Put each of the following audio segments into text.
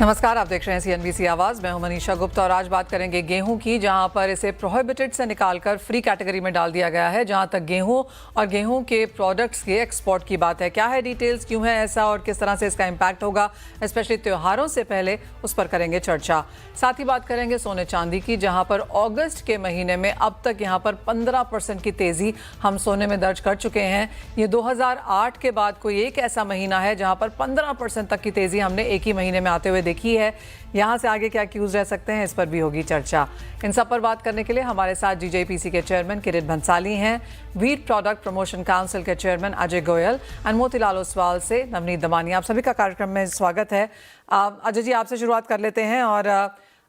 नमस्कार, आप देख रहे हैं सीएनबीसी आवाज। मैं हूं मनीषा गुप्ता और आज बात करेंगे गेहूं की, जहां पर इसे प्रोहिबिटेड से निकालकर फ्री कैटेगरी में डाल दिया गया है। जहां तक गेहूं और गेहूं के प्रोडक्ट्स के एक्सपोर्ट की बात है, क्या है डिटेल्स, क्यों है ऐसा और किस तरह से इसका इम्पैक्ट होगा, स्पेशली त्योहारों से पहले, उस पर करेंगे चर्चा। साथ ही बात करेंगे सोने चांदी की, जहां पर अगस्त के महीने में अब तक यहां पर 15% की तेजी हम सोने में दर्ज कर चुके हैं। ये 2008 के बाद कोई एक ऐसा महीना है जहां पर 15% तक की तेजी हमने एक ही महीने में आते हुए देखी है। यहां से आगे क्या क्यूज रह सकते हैं, इस पर भी होगी चर्चा। इन सब पर बात करने के लिए हमारे साथ जीजेपीसी के चेयरमैन किरीट भंसाली हैं, व्हीट प्रोडक्ट प्रमोशन काउंसिल के चेयरमैन अजय गोयल और मोतीलाल ओसवाल से नवनीत दमानी। आप सभी का कार्यक्रम में स्वागत है। अजय जी, आपसे शुरुआत कर लेते हैं। और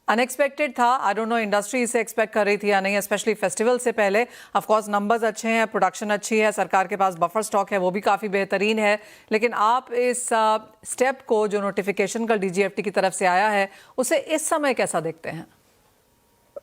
अनएक्सपेक्टेड था, आई डोंट नो इंडस्ट्री इसे एक्सपेक्ट कर रही थी या नहीं, स्पेशली फेस्टिवल से पहले। ऑफ कोर्स नंबर्स अच्छे हैं, प्रोडक्शन अच्छी है, सरकार के पास बफर स्टॉक है, वो भी काफ़ी बेहतरीन है। लेकिन आप इस स्टेप को, जो नोटिफिकेशन कल डीजीएफटी की तरफ से आया है, उसे इस समय कैसा देखते हैं?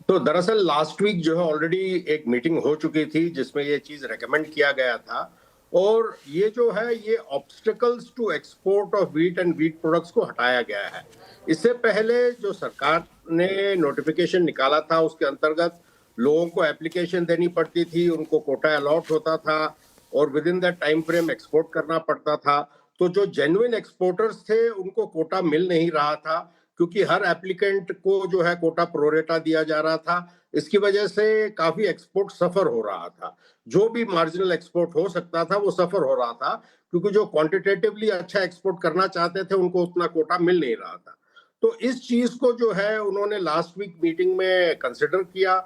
तो दरअसल लास्ट वीक जो है ऑलरेडी एक मीटिंग हो चुकी थी जिसमें ये चीज रेकमेंड किया गया था, और ये जो है ये obstacles to export of wheat and wheat products को हटाया गया है। इससे पहले जो सरकार ने नोटिफिकेशन निकाला था उसके अंतर्गत लोगों को एप्लीकेशन देनी पड़ती थी, उनको कोटा अलॉट होता था और with in that time frame export करना पड़ता था। तो जो जेन्युइन एक्सपोर्टर्स थे उनको कोटा मिल नहीं रहा था, क्योंकि हर एप्लीकेंट को जो है कोटा प्रोरेटा दिया जा रहा था। इसकी वजह से काफी एक्सपोर्ट सफर हो रहा था। जो भी मार्जिनल एक्सपोर्ट हो सकता था वो सफर हो रहा था, क्योंकि जो क्वांटिटेटिवली अच्छा एक्सपोर्ट करना चाहते थे उनको उतना कोटा मिल नहीं रहा था। तो इस चीज को जो है उन्होंने लास्ट वीक मीटिंग में कंसिडर किया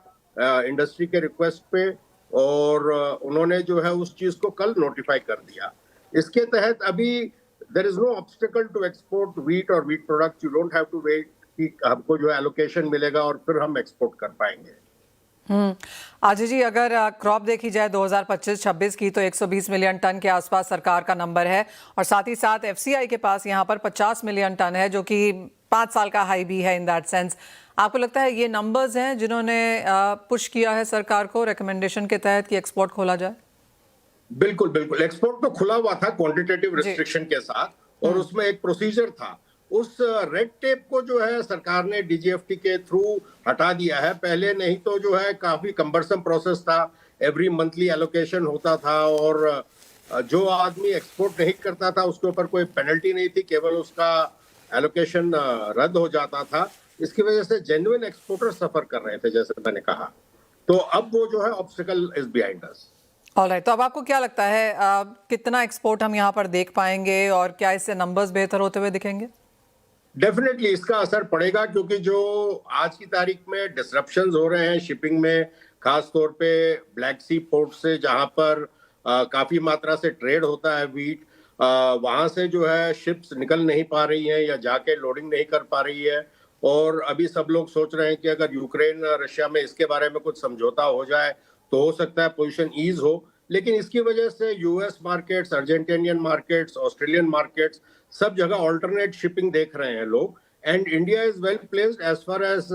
इंडस्ट्री के रिक्वेस्ट पे, और उन्होंने जो है उस चीज को कल नोटिफाई कर दिया। इसके तहत अभी there is no obstacle to export wheat or wheat products. You don't have to wait कि हमको जो एलोकेशन मिलेगा और फिर हम एक्सपोर्ट कर पाएंगे। आजी जी, अगर क्रॉप देखी जाए 2025-26 की, तो 120 मिलियन टन के आसपास सरकार का नंबर है, और साथ ही साथ एफसीआई के पास यहाँ पर 50 मिलियन टन है, जो कि 5 साल का हाई भी है इन दैट सेंस। आपको लगता है ये नंबर्स हैं जिन्होंने पुश किया है सरकार को रिकमेंडेशन के तहत कि एक्सपोर्ट खोला जाए? बिल्कुल बिल्कुल, एक्सपोर्ट तो खुला हुआ था क्वांटिटेटिव रिस्ट्रिक्शन के साथ, और उसमें एक प्रोसीजर था। उस रेड टेप को जो है सरकार ने डीजीएफटी के थ्रू हटा दिया है। पहले नहीं तो जो है काफी कंबरसम प्रोसेस था, एवरी मंथली एलोकेशन होता था, और जो आदमी एक्सपोर्ट नहीं करता था उसके ऊपर कोई पेनल्टी नहीं थी, केवल उसका एलोकेशन रद्द हो जाता था। इसकी वजह से जेन्युइन एक्सपोर्टर सफर कर रहे थे, जैसे मैंने कहा। तो अब वो जो है obstacle is behind us. Alright, तो अब आपको क्या लगता है कितना एक्सपोर्ट हम यहाँ पर देख पाएंगे और क्या इससे नंबर्स बेहतर होते हुए दिखेंगे? डेफिनेटली इसका असर पड़ेगा, क्योंकि जो आज की तारीख में डिसरप्शंस हो रहे हैं शिपिंग में, खास तौर पे ब्लैक सी पोर्ट से, जहां पर काफी मात्रा से ट्रेड होता है व्हीट, वहां से जो है शिप्स निकल नहीं पा रही हैं या जाके लोडिंग नहीं कर पा रही है। और अभी सब लोग सोच रहे हैं कि अगर यूक्रेन रशिया में इसके बारे में कुछ समझौता हो जाए तो हो सकता है पोजीशन ईज हो। लेकिन इसकी वजह से US markets, Argentinian markets, Australian markets, सब जगह ऑल्टरनेट शिपिंग देख रहे हैं लोग। And India is well placed as far as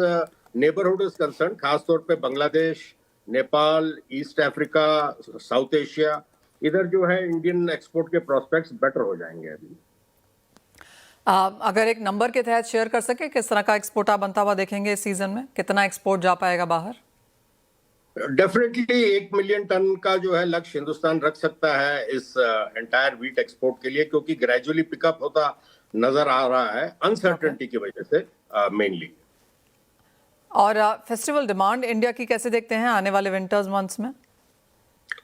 neighbourhood is concern, खास तौर पे Bangladesh, Nepal, east Africa, south Asia, इधर जो है इंडियन एक्सपोर्ट के प्रोस्पेक्ट्स बेटर हो जाएंगे अभी। अगर एक नंबर के तहत शेयर कर सके, किस तरह का एक्सपोर्ट आप बनता हुआ देखेंगे इस सीजन में? कितना एक्सपोर्ट जा पाएगा बाहर? डेफिनेटली 1 मिलियन टन का जो है लक्ष्य हिंदुस्तान रख सकता है इस एंटायर व्हीट एक्सपोर्ट के लिए, क्योंकि ग्रेजुअली पिकअप होता नजर आ रहा है अनसर्टेनिटी की वजह से मेनली। और फेस्टिवल डिमांड इंडिया की कैसे देखते हैं आने वाले विंटर्स मंथ्स में?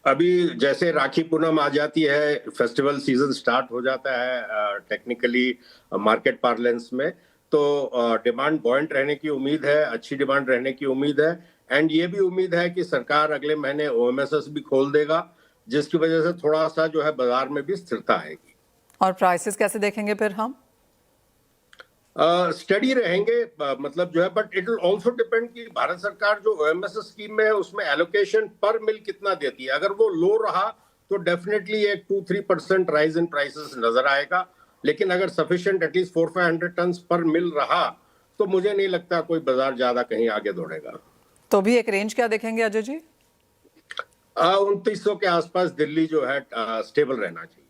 अभी जैसे राखी पूनम आ जाती है, फेस्टिवल सीजन स्टार्ट हो जाता है टेक्निकली मार्केट पार्लेंस में, तो डिमांड बॉयंट रहने की उम्मीद है, अच्छी डिमांड रहने की उम्मीद है। एंड ये भी उम्मीद है कि सरकार अगले महीने ओएमएसएस भी खोल देगा, जिसकी वजह से थोड़ा सा जो है बाजार में भी स्थिरता आएगी। और प्राइसेस कैसे देखेंगे फिर हम? स्टडी रहेंगे, मतलब जो है, but it will also depend कि भारत सरकार जो ओएमएसएस स्कीम है उसमें एलोकेशन पर मिल कितना देती है। अगर वो लो रहा तो डेफिनेटली एक 2-3% राइज इन प्राइसेस नजर आएगा, लेकिन अगर सफिशिएंट एटलीस्ट 400-500 टन पर मिल रहा तो मुझे नहीं लगता कोई बाजार ज्यादा कहीं आगे दौड़ेगा। तो भी एक रेंज क्या देखेंगे अजय जी? 2900 के आसपास दिल्ली जो है स्टेबल रहना चाहिए।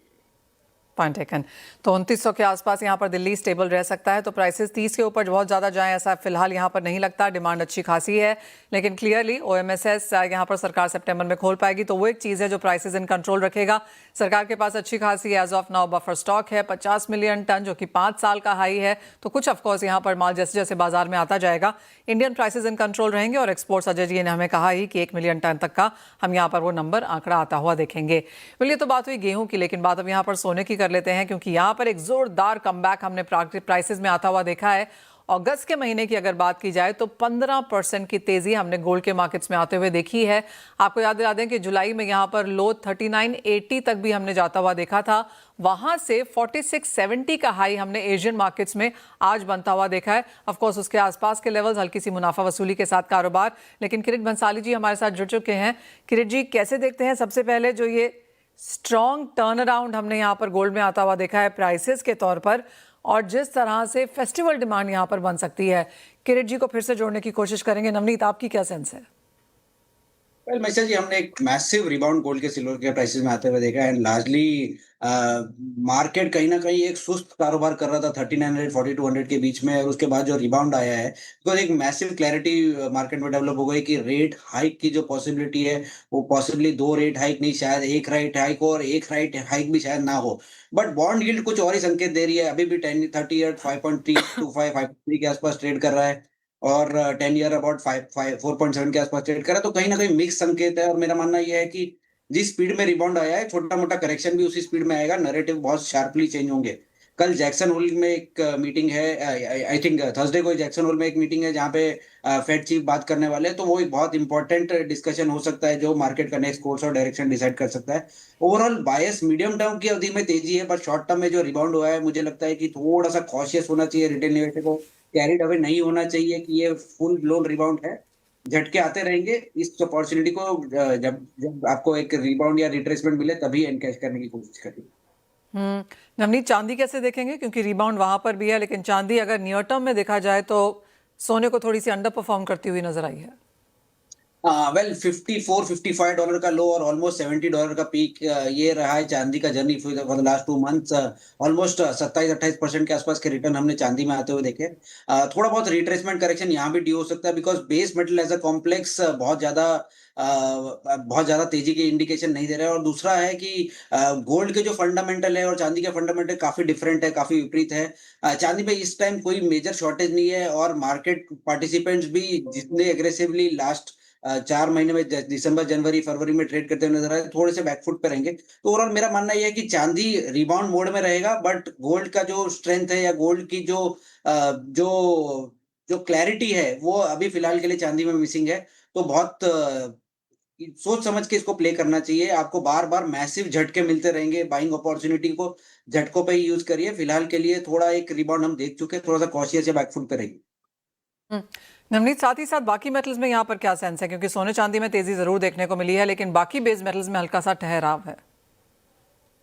Point taken. तो 2900 के आसपास यहाँ पर दिल्ली स्टेबल रह सकता है, तो प्राइसेस 30 के ऊपर बहुत ज़्यादा जाएं ऐसा फिलहाल यहाँ पर नहीं लगता। डिमांड अच्छी खासी है, लेकिन क्लियरली ओएमएसएस यहाँ पर सरकार सितंबर में खोल पाएगी, तो वो एक चीज़ है जो प्राइसेस इन कंट्रोल रखेगा। सरकार के पास अच्छी खासी as of now buffer stock है 50 मिलियन टन, जो कि 5 साल का हाई है। तो कुछ ऑफकोर्स यहाँ पर माल जैसे जैसे बाजार में आता जाएगा, इंडियन प्राइसेस इन कंट्रोल रहेंगे और एक्सपोर्ट्स अजय जी ने हमें कहा ही कि 1 मिलियन टन तक का हम यहाँ पर वो नंबर आंकड़ा आता हुआ देखेंगे। ये तो बात हुई गेहूं की, लेकिन बात अब यहाँ पर सोने की कर लेते हैं, क्योंकि यहाँ पर एक जोरदार कमबैक हमने प्राइसेस में आता हुआ देखा है। अगस्त के महीने की अगर बात की जाए तो 15% की तेजी हमने गोल्ड के मार्केट्स में आते हुए देखी है। आपको याद दिला दें कि जुलाई में यहाँ पर लो 3980 तक भी हमने जाता हुआ देखा था। वहां से 4670 का हाई हमने एशियन मार्केट्स में आज बनता हुआ देखा है। ऑफ कोर्स उसके आसपास के लेवल्स, हल्की सी मुनाफा वसूली के साथ कारोबार। लेकिन किरीट भंसाली जी हमारे साथ जुड़ चुके हैं। किरीट जी, कैसे देखते हैं सबसे पहले जो ये स्ट्रॉन्ग टर्न अराउंड हमने यहाँ पर गोल्ड में आता हुआ देखा है प्राइसेस के तौर पर, और जिस तरह से फेस्टिवल डिमांड यहाँ पर बन सकती है? किरीट जी को फिर से जोड़ने की कोशिश करेंगे। नवनीत, आपकी क्या सेंस है? वेल मिश्रा जी, हमने एक मैसिव रिबाउंड गोल्ड के सिल्वर के प्राइसेस में आते हुए देखा है। एंड लार्जली मार्केट कहीं ना कहीं एक सुस्त कारोबार कर रहा था 3900 4200 के बीच में, और उसके बाद जो रिबाउंड आया है तो एक मैसिव क्लैरिटी मार्केट में डेवलप हो गई कि रेट हाइक की जो पॉसिबिलिटी है वो पॉसिबली 2 रेट हाइक नहीं, शायद 1 रेट हाइक, और 1 रेट हाइक भी शायद ना हो। बट बॉन्ड यील्ड कुछ और ही संकेत दे रही है। अभी भी 10 30 ईयर 5.325 5.3 के आसपास ट्रेड कर रहा है, और 10 ईयर अबाउट 4.7 के आसपास ट्रेड करा। तो कहीं ना कहीं मिक्स संकेत है, और मेरा मानना यह है कि जिस स्पीड में रिबाउंड आया है, छोटा मोटा करेक्शन भी उसी स्पीड में आएगा। नैरेटिव बहुत शार्पली चेंज होंगे। कल जैक्सन होल में एक मीटिंग है, आई थिंक थर्सडे को जैक्सन होल में एक मीटिंग है जहां पे फेड चीफ बात करने वाले हैं। तो वो एक बहुत इंपॉर्टेंट डिस्कशन हो सकता है जो मार्केट का नेक्स्ट कोर्स और डायरेक्शन डिसाइड कर सकता है। ओवरऑल बायस मीडियम टर्म की अवधि में तेजी है, बट शॉर्ट टर्म में जो रिबाउंड हुआ है मुझे लगता है कि थोड़ा सा कॉशियस होना चाहिए। रिटेल निवेशक को कैरिड अवे नहीं होना चाहिए कि ये फुल ब्लोन रिबाउंड है। झटके आते रहेंगे। इस अपॉर्चुनिटी को जब जब आपको एक रिबाउंड या रिट्रेसमेंट मिले तभी एनकैश करने की कोशिश करिए। नवनीत, चांदी कैसे देखेंगे? क्योंकि रिबाउंड वहां पर भी है, लेकिन चांदी अगर नियर टर्म में देखा जाए तो सोने को थोड़ी सी अंडर परफॉर्म करती हुई नजर आई है। वेल $54-55 का लो और ऑलमोस्ट $70 का पीक, ये रहा है चांदी का journey for the last 2 months. Almost 27-28% के आसपास के रिटर्न हमने चांदी में आते हुए देखे। थोड़ा बहुत रिट्रेसमेंट करेक्शन यहाँ भी ड्यू हो सकता है, because base metal as a complex बहुत ज्यादा तेजी की इंडिकेशन नहीं दे रहा है। और दूसरा है कि गोल्ड के जो फंडामेंटल है और चांदी के फंडामेंटल काफी डिफरेंट है, काफी विपरीत है। चांदी में इस टाइम कोई मेजर शॉर्टेज नहीं है, और मार्केट पार्टिसिपेंट्स भी जितने एग्रेसिवली लास्ट 4 महीने में दिसंबर जनवरी फरवरी में ट्रेड करते हुए नजर आए, थोड़े से बैकफुट पे रहेंगे। तो ओवरऑल मेरा मानना यह है कि चांदी रिबाउंड मोड में रहेगा, बट गोल्ड का जो स्ट्रेंथ है या गोल्ड की जो जो क्लैरिटी है वो अभी फिलहाल के लिए चांदी में मिसिंग है। तो बहुत सोच समझ के इसको प्ले करना चाहिए। आपको बार बार मैसिव झटके मिलते रहेंगे, बाइंग अपॉर्चुनिटी को झटकों पे ही यूज करिए। फिलहाल के लिए थोड़ा एक रिबाउंड हम देख चुके हैं, थोड़ा सा कॉशियस या बैकफुट पे रहिए। नवनीत, साथ ही साथ बाकी मेटल्स में यहाँ पर क्या सेंस है? क्योंकि सोने चांदी में तेजी जरूर देखने को मिली है, लेकिन बाकी बेस मेटल्स में हल्का सा ठहराव है।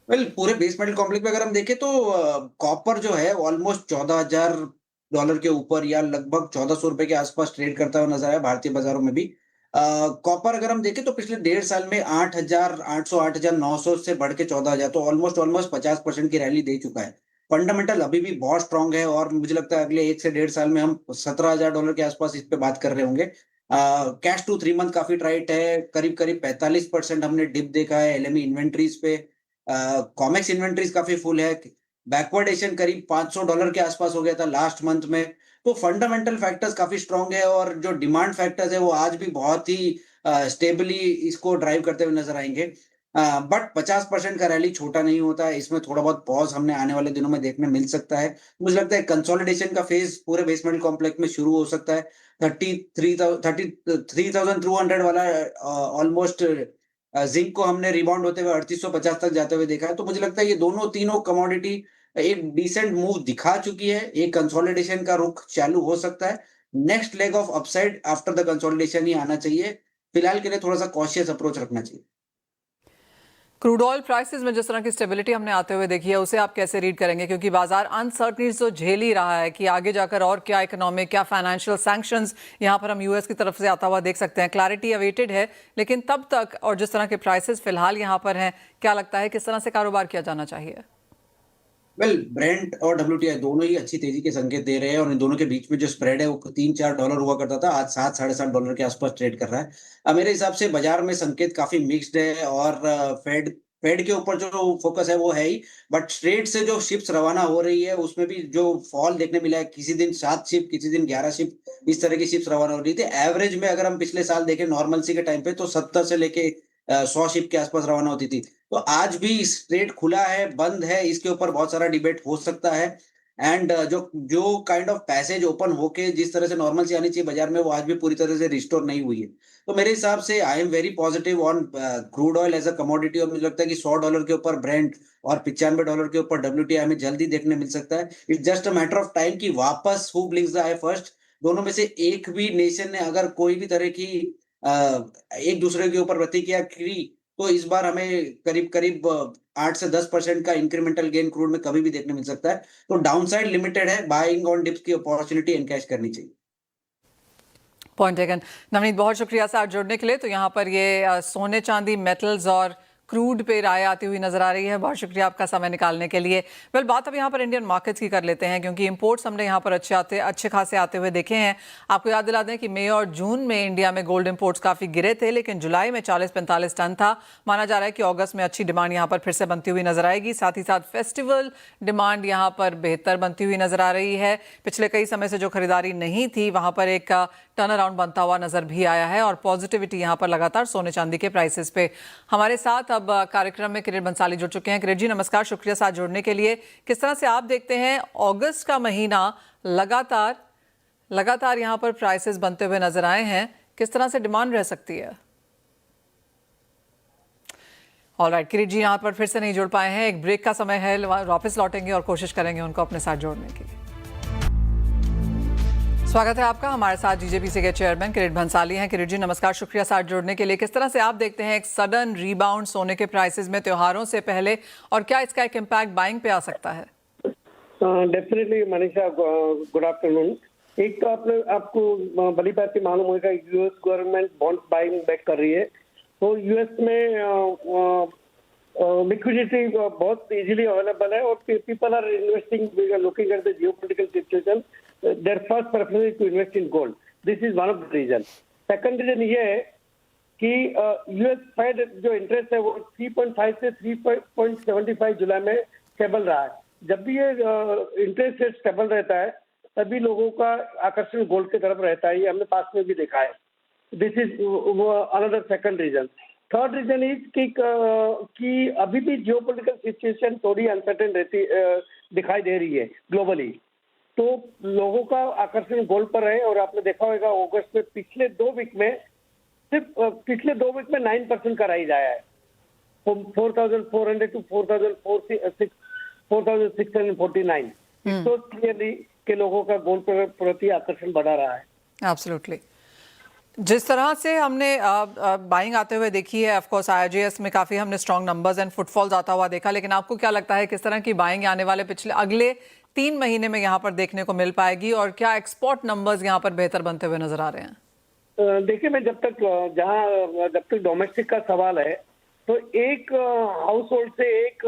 वेल पूरे बेस मेटल कॉम्प्लेक्स में अगर हम देखें तो कॉपर जो है ऑलमोस्ट $14,000 के ऊपर या लगभग ₹1400 के आसपास ट्रेड करता हुआ नजर आया भारतीय बाजारों में भी। कॉपर अगर हम देखें तो पिछले 1.5 साल में 8,800 8,900 से बढ़ के 14,000, तो ऑलमोस्ट 50% की रैली दे चुका है। फंडामेंटल अभी भी बहुत स्ट्रांग है, और मुझे लगता है अगले 1 से 1.5 साल में हम $17,000 के आसपास इस पे बात कर रहे होंगे। कैश टू 3 मंथ काफी टाइट है, करीब करीब 45% हमने डिप देखा है एलएमई इन्वेंट्रीज पे। कॉमेक्स इन्वेंट्रीज काफी फुल है। बैकवर्डेशन करीब $500 के आसपास हो गया था लास्ट मंथ में। तो फंडामेंटल फैक्टर्स काफी स्ट्रांग है, और जो डिमांड फैक्टर्स है वो आज भी बहुत ही स्टेबली इसको ड्राइव करते हुए नजर आएंगे। बट 50% का रैली छोटा नहीं होता है, इसमें थोड़ा बहुत पॉज हमने आने वाले दिनों में देखने मिल सकता है। मुझे लगता है कंसोलिडेशन का फेज पूरे बेसमेंट कॉम्प्लेक्स में शुरू हो सकता है। 33,200 वाला ऑलमोस्ट जिंक को हमने रिबाउंड होते हुए 3850 तक जाते हुए देखा है। तो मुझे लगता है ये दोनों तीनों कमोडिटी एक डिसेंट मूव दिखा चुकी है। एक कंसोलिडेशन का रुख चालू हो सकता है। Next leg of upside after the consolidation ही आना चाहिए। फिलहाल के लिए थोड़ा सा कॉशियस अप्रोच रखना चाहिए। क्रूड ऑयल प्राइसेस में जिस तरह की स्टेबिलिटी हमने आते हुए देखी है, उसे आप कैसे रीड करेंगे? क्योंकि बाजार अनसर्टनिटीज तो झेल ही रहा है कि आगे जाकर और क्या इकोनॉमिक, क्या फाइनेंशियल सैंक्शंस यहाँ पर हम यूएस की तरफ से आता हुआ देख सकते हैं। क्लैरिटी अवेटेड है, लेकिन तब तक और जिस तरह के प्राइसेस फिलहाल यहाँ पर हैं, क्या लगता है किस तरह से कारोबार किया जाना चाहिए? वेल ब्रेंट और WTI दोनों ही अच्छी तेजी के संकेत दे रहे हैं और इन दोनों के बीच में जो स्प्रेड है वो $3-4 हुआ करता था, आज 7 साढ़े $7 के आसपास ट्रेड कर रहा है। मेरे हिसाब से बाजार में संकेत काफी मिक्स्ड है और फेड फेड के ऊपर जो फोकस है वो है ही, बट स्ट्रेट से जो शिप्स रवाना हो रही है उसमें भी जो फॉल देखने मिला है, किसी दिन 7 शिप, किसी दिन 11 शिप, इस तरह की शिप्स रवाना हो रही थी। एवरेज में अगर हम पिछले साल देखें नॉर्मलसी के टाइम पे तो 70 से लेके 100 शिप के आसपास रवाना होती थी। तो आज भी स्ट्रेट खुला है, बंद है, इसके ऊपर बहुत सारा डिबेट हो सकता है एंड जो जो काइंड ऑफ पैसेज ओपन होके जिस तरह से नॉर्मल सी आनी चाहिए बाजार में वो आज भी पूरी तरह से रिस्टोर नहीं हुई है। तो मेरे हिसाब से I am very positive on crude oil as a commodity और मुझे लगता है कि $100 के ऊपर ब्रेंट और $95 के ऊपर WTI हमें जल्दी देखने मिल सकता है। It's just a matter of time कि वापस who blinks the I first, दोनों में से एक भी नेशन ने अगर कोई भी तरह की एक दूसरे के ऊपर प्रतिक्रिया की तो इस बार हमें करीब-करीब 8 से 10% का इंक्रीमेंटल गेन क्रूड में कभी भी देखने मिल सकता है। तो डाउनसाइड लिमिटेड है, बाइंग ऑन डिप्स की अपॉर्चुनिटी एनकैश करनी चाहिए। Point taken. नवनीत, बहुत शुक्रिया साथ जुड़ने के लिए। तो यहाँ पर ये सोने चांदी मेटल्स और क्रूड पे राय आती हुई नजर आ रही है। बहुत शुक्रिया आपका समय निकालने के लिए। वेल, बात अब यहाँ पर इंडियन मार्केट्स की कर लेते हैं क्योंकि इंपोर्ट्स हमने यहाँ पर अच्छे खासे आते हुए देखे हैं। आपको याद दिला दें कि मई और जून में इंडिया में गोल्ड इंपोर्ट्स काफ़ी गिरे थे, लेकिन जुलाई में 40-45 टन था। माना जा रहा है कि अगस्त में अच्छी डिमांड यहाँ पर फिर से बनती हुई नजर आएगी। साथ ही साथ फेस्टिवल डिमांड यहाँ पर बेहतर बनती हुई नजर आ रही है। पिछले कई समय से जो खरीदारी नहीं थी वहाँ पर एक टर्न अराउंड बनता हुआ नजर भी आया है और पॉजिटिविटी यहाँ पर लगातार सोने चांदी के प्राइसेस पे। हमारे साथ अब कार्यक्रम में किरीट बंसाली जुड़ चुके हैं। किरीट जी, नमस्कार, शुक्रिया साथ जुड़ने के लिए। किस तरह से आप देखते हैं अगस्त का महीना लगातार यहाँ पर प्राइसेस बनते हुए नजर आए हैं, किस तरह से डिमांड रह सकती है? ऑलराइट, किरीट जी यहाँ पर फिर से नहीं जुड़ पाए हैं। एक ब्रेक का समय है, वापस लौटेंगे और कोशिश करेंगे उनको अपने साथ जोड़ने की। स्वागत है आपका। हमारे साथ GJPC के चेयरमैन किरीट बंसाली हैं। किरीट जी, नमस्कार, शुक्रिया साथ जुड़ने के लिए। किस तरह से आप देखते हैं एक सडन रीबाउंड सोने के प्राइसेस में त्योहारों से पहले, और क्या इसका एक इम्पैक्ट बाइंग पे आ सकता है? Definitely Manisha, good afternoon. एक तो आपको भली बात मालूम होगा, US government bond buying back कर रही है। तो यूएस में लिक्विडिटी बहुत इजीली अवेलेबल है और people are investing, looking at the geopolitical situation, their first preference is to invest in gold. This is one of the reasons. Second reason ये है कि यूएस फेड जो इंटरेस्ट है वो 3.5 से 3.75 जुलाई में स्टेबल रहा है। जब भी ये इंटरेस्ट रेट स्टेबल रहता है तभी लोगों का आकर्षण गोल्ड की तरफ रहता है। ये हमने पास में भी देखा है। This is another second reason. Third reason is कि अभी भी जियोपॉलिटिकल सिचुएशन थोड़ी अनसर्टेन दिखाई दे रही है ग्लोबली, तो लोगों का आकर्षण गोल्ड पर है। और आपने देखा होगा अगस्त में पिछले 2 वीक में 9% का राइज आया है, 4,400 टू 4,649। तो क्लियरली कि लोगों का गोल्ड पर प्रति आकर्षण बढ़ा रहा है। एब्सोल्युटली। जिस तरह से हमने बाइंग आते हुए देखी है, ऑफ कोर्स IGS में काफ़ी हमने स्ट्रॉन्ग नंबर्स एंड फुटफॉल्स आता हुआ देखा, लेकिन आपको क्या लगता है किस तरह की बाइंग आने वाले अगले 3 महीने में यहाँ पर देखने को मिल पाएगी, और क्या एक्सपोर्ट नंबर्स यहाँ पर बेहतर बनते हुए नजर आ रहे हैं? देखिए, मैं जब तक डोमेस्टिक का सवाल है तो एक हाउस होल्ड से एक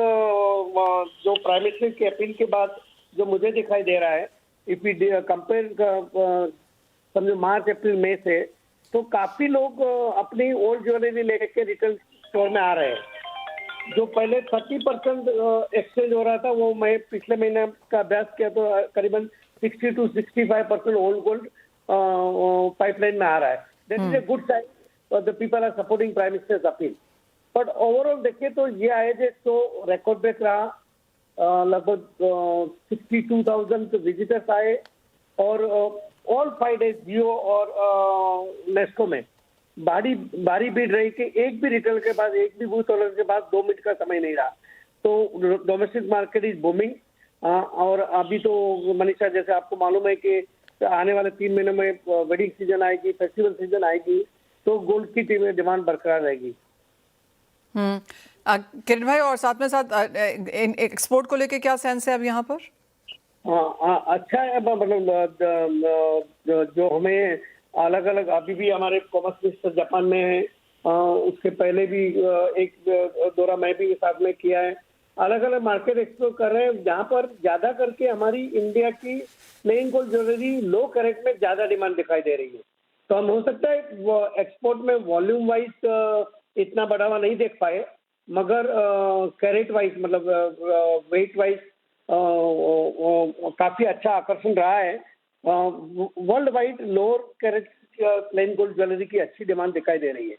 जो प्राइम मिनिस्टर की अपील के बाद जो मुझे दिखाई दे रहा है, इफ वी कंपेयर समझो मार्च अप्रैल मई से, तो काफी लोग अपनी ओल्ड ज्वेलरी लेके रिटेल स्टोर में आ रहे हैं। जो पहले 30% एक्सचेंज हो रहा था, वो मैं पिछले महीने का अभ्यास किया तो करीबन 60 to 65% ओल्ड गोल्ड पाइपलाइन में आ रहा है। That is a good sign. The people are supporting prime minister's appeal. But overall देखिए तो ये IGS तो रिकॉर्ड ब्रेक रहा। लगभग 62,000 विजिटर्स आए और ऑल 5 days जियो और नेस्को में भारी भीड़ रही कि एक भी रिटेल के बाद, एक भी बूथ ऑर्डर के बाद 2 मिनट का समय नहीं रहा। तो डोमेस्टिक मार्केट इज बूमिंग। और अभी तो मनीषा, जैसे आपको मालूम है कि आने वाले 3 महीने में वेडिंग सीजन आएगी, फेस्टिवल सीजन आएगी, तो गोल्ड की डिमांड बरकरार रहेगी। किरण भाई, और साथ में एक्सपोर्ट को लेके क्या सेंस है अब यहाँ पर? अच्छा है, मतलब जो हमें अलग अलग, अभी भी हमारे कॉमर्स मिनिस्टर जापान में है, उसके पहले भी एक दौरा मैं भी साथ में किया है। अलग अलग मार्केट एक्सप्लोर कर रहे हैं, जहां पर ज्यादा करके हमारी इंडिया की प्लेन गोल्ड ज्वेलरी लो कैरेट में ज्यादा डिमांड दिखाई दे रही है। तो हम हो सकता है एक्सपोर्ट में वॉल्यूम वाइज इतना बढ़ावा नहीं देख पाए, मगर कैरेट वाइज मतलब वेट वाइज काफी अच्छा आकर्षण रहा है। World wide lower carat plain gold jewellery की अच्छी डिमांड दिखाई दे रही है।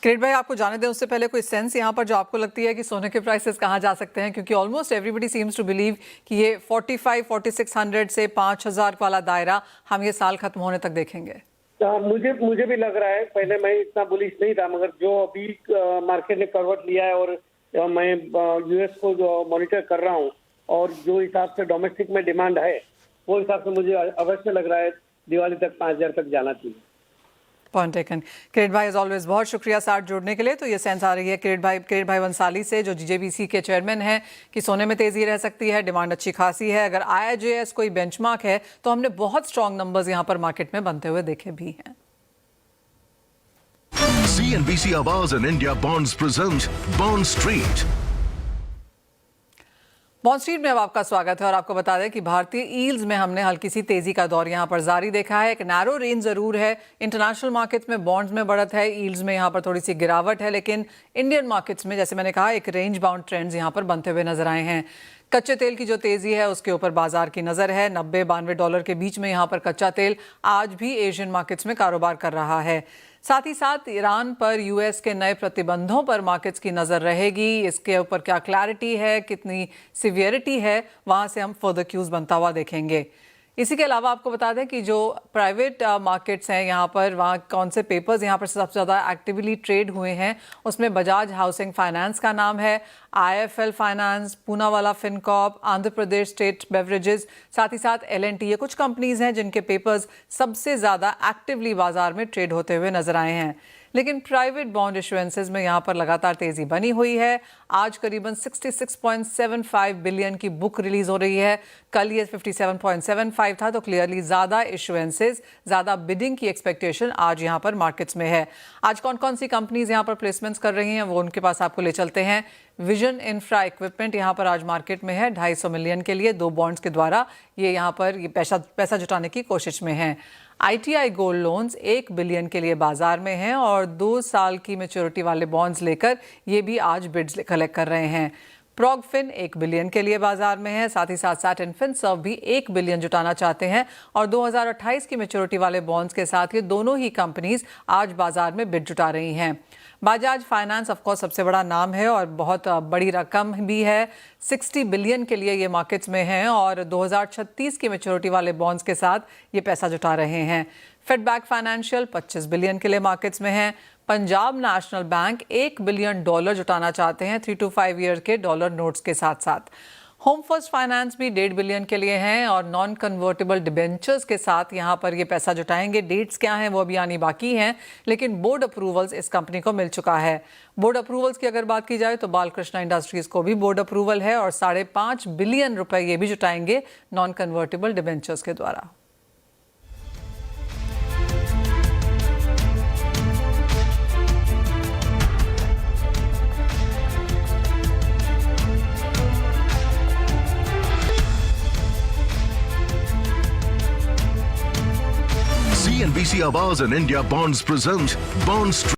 किरीट भाई, आपको जाने दें उससे पहले कोई सेंस यहाँ पर जो आपको लगती है कि सोने के प्राइसेस कहाँ जा सकते हैं, क्योंकि almost everybody seems to believe कि ये 45-4600 से 5000 वाला दायरा हम ये साल खत्म होने तक देखेंगे। मुझे भी लग रहा है, पहले मैं इतना बुलिश नहीं था, मगर जो अभी मार्केट ने करवट लिया है और मैं यूएस को जो मॉनिटर कर रहा हूँ और जो हिसाब से डोमेस्टिक में डिमांड है वो हिसाब से मुझे अवश्य लग रहा है दिवाली तक 5000 तक जाना चाहिए। Point taken. किरीट भाई एज ऑलवेज बहुत शुक्रिया साथ जुड़ने के लिए। तो ये सेंस आ रही है किरीट भाई बंसाली से, जो जीजेबीसी के चेयरमैन हैं, कि सोने में तेजी रह सकती है, डिमांड अच्छी खासी है। अगर IIJS कोई बेंचमार्क है तो हमने बहुत स्ट्रॉन्ग नंबर्स यहाँ पर मार्केट में बनते हुए देखे भी हैं। CNBC Awaaz and India Bonds present Bond Street. Bond street में अब आपका स्वागत है और आपको बता दें कि भारतीय ईल्ड्स में हमने हल्की सी तेजी का दौर यहां पर जारी देखा है। एक नैरो रेंज जरूर है। इंटरनेशनल मार्केट्स में बॉन्ड्स में बढ़त है, ईल्ड्स में यहां पर थोड़ी सी गिरावट है, लेकिन इंडियन मार्केट्स में जैसे मैंने कहा एक रेंज बाउंड ट्रेंड्स यहां पर बनते हुए नजर आए हैं। कच्चे तेल की जो तेजी है उसके ऊपर बाजार की नजर है। $90-92 के बीच में यहां पर कच्चा तेल आज भी एशियन मार्केट्स में कारोबार कर रहा है। साथ ही साथ ईरान पर यूएस के नए प्रतिबंधों पर मार्केट्स की नज़र रहेगी। इसके ऊपर क्या क्लैरिटी है, कितनी सिवियरिटी है, वहाँ से हम फर्दर क्यूज बनता हुआ देखेंगे। इसी के अलावा आपको बता दें कि जो प्राइवेट मार्केट्स हैं यहाँ पर, वहाँ कौन से पेपर्स यहाँ पर सबसे ज़्यादा एक्टिवली ट्रेड हुए हैं, उसमें बजाज हाउसिंग फाइनेंस का नाम है, IIFL finance, Poonawalla Fincorp, Andhra Pradesh state beverages, साथ ही साथ L&T। ये कुछ कंपनीज हैं जिनके पेपर्स सबसे ज़्यादा एक्टिवली बाजार में ट्रेड होते हुए नजर आए हैं। लेकिन प्राइवेट बॉन्ड इशुएंसेस में यहाँ पर लगातार तेजी बनी हुई है। आज करीबन 66.75 बिलियन की बुक रिलीज हो रही है। कल ये 57.75 था, तो क्लियरली ज़्यादा इशुएंसेस, ज़्यादा बिडिंग की एक्सपेक्टेशन आज यहाँ पर मार्केट्स में है। आज कौन कौन सी कंपनीज यहाँ पर प्लेसमेंट्स कर रही हैं वो उनके पास आपको ले चलते हैं। विजन इंफ्रा इक्विपमेंट यहाँ पर आज मार्केट में है 250 मिलियन के लिए, 2 बॉन्ड्स के द्वारा ये यहाँ पर ये पैसा जुटाने की कोशिश में है। ITI गोल्ड लोन्स 1 बिलियन के लिए बाजार में हैं और 2 साल की मैच्योरिटी वाले बॉन्ड्स लेकर ये भी आज बिड्स कलेक्ट कर रहे हैं। प्रॉगफिन 1 बिलियन के लिए बाजार में है। साथ ही साथ सैटिन फिनसर्व भी 1 बिलियन जुटाना चाहते हैं और 2028 की मैच्योरिटी वाले बॉन्ड्स के साथ ये दोनों ही कंपनीज आज बाजार में बिड जुटा रही हैं। बजाज फाइनेंस ऑफ कोर्स सबसे बड़ा नाम है और बहुत बड़ी रकम भी है। 60 बिलियन के लिए ये मार्केट्स में हैं और 2036 की मैच्योरिटी वाले बॉन्ड्स के साथ ये पैसा जुटा रहे हैं। फेडबैक फाइनेंशियल 25 बिलियन के लिए मार्केट्स में है। पंजाब नेशनल बैंक $1 बिलियन जुटाना चाहते हैं 3 to 5 ईयर के डॉलर नोट्स के साथ साथ। होम फर्स्ट फाइनेंस भी 1.5 बिलियन के लिए हैं और नॉन कन्वर्टेबल डिबेंचर्स के साथ यहाँ पर ये पैसा जुटाएंगे। डेट्स क्या हैं वो अभी आनी बाकी हैं, लेकिन बोर्ड अप्रूवल्स इस कंपनी को मिल चुका है। बोर्ड अप्रूवल्स की अगर बात की जाए तो बालकृष्णा इंडस्ट्रीज को भी बोर्ड अप्रूवल है और 5.5 बिलियन रुपए ये भी जुटाएंगे नॉन कन्वर्टेबल डिबेंचर्स के द्वारा। CNBC Awaaz and India Bonds present Bond Street.